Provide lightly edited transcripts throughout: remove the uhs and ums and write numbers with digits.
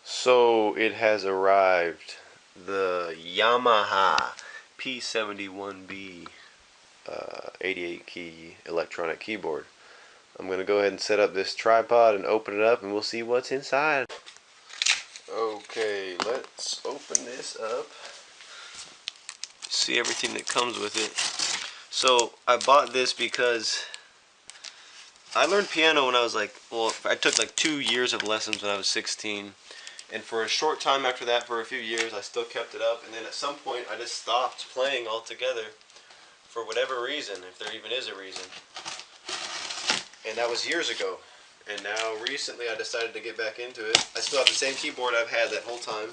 So it has arrived, the Yamaha P71B 88 key electronic keyboard. I'm going to go ahead and set up this tripod and open it up and we'll see what's inside. Okay, let's open this up. See everything that comes with it. So I bought this because I learned piano when I was I took like 2 years of lessons when I was 16. And for a short time after that, for a few years, I still kept it up. And then at some point, I just stopped playing altogether for whatever reason, if there even is a reason. And that was years ago. And now, recently, I decided to get back into it. I still have the same keyboard I've had that whole time.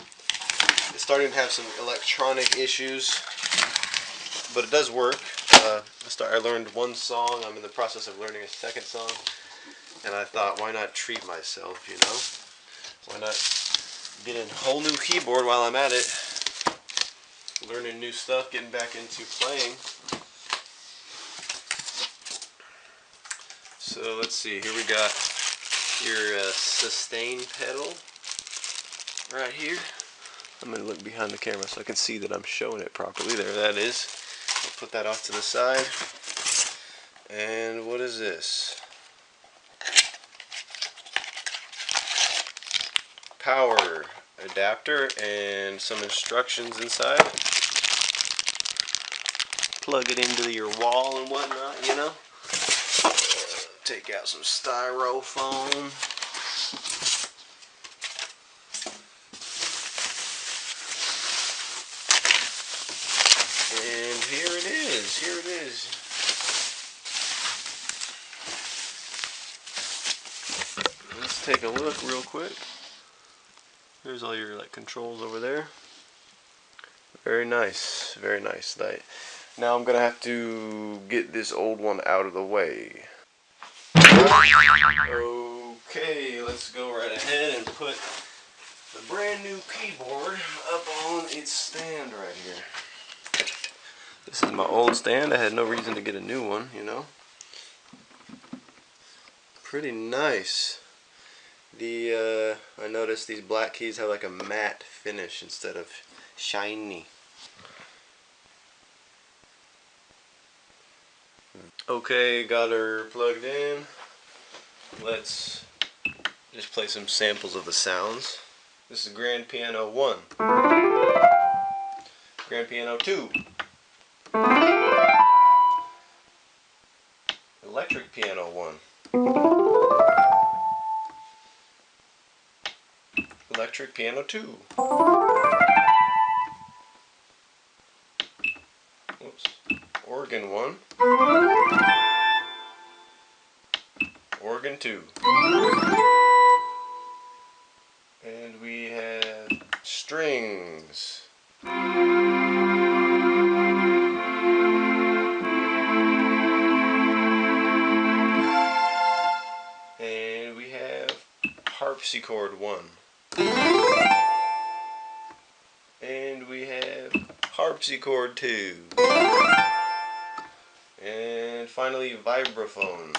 It's starting to have some electronic issues, but it does work. I learned one song. I'm in the process of learning a second song. And I thought, why not treat myself, you know? Why not get a whole new keyboard while I'm at it, learning new stuff, getting back into playing. So let's see, here we got your sustain pedal right here. I'm going to look behind the camera so I can see that I'm showing it properly. There that is. I'll put that off to the side. And what is this? Power adapter and some instructions inside. Plug it into your wall and whatnot, you know. Take out some styrofoam. And here it is. Here it is. Let's take a look real quick. There's all your controls over there. Very nice, very nice. Now I'm gonna have to get this old one out of the way. Okay, let's go right ahead and put the brand new keyboard up on its stand right here. This is my old stand. I had no reason to get a new one, you know. Pretty nice. I noticed these black keys have like a matte finish instead of shiny. Okay, got her plugged in. Let's just play some samples of the sounds. This is Grand Piano 1. Grand Piano 2. Electric Piano 1. Electric Piano 2. Oops. Organ 1. Organ 2. And we have strings. And we have harpsichord 1. And we have harpsichord 2. And finally vibraphone.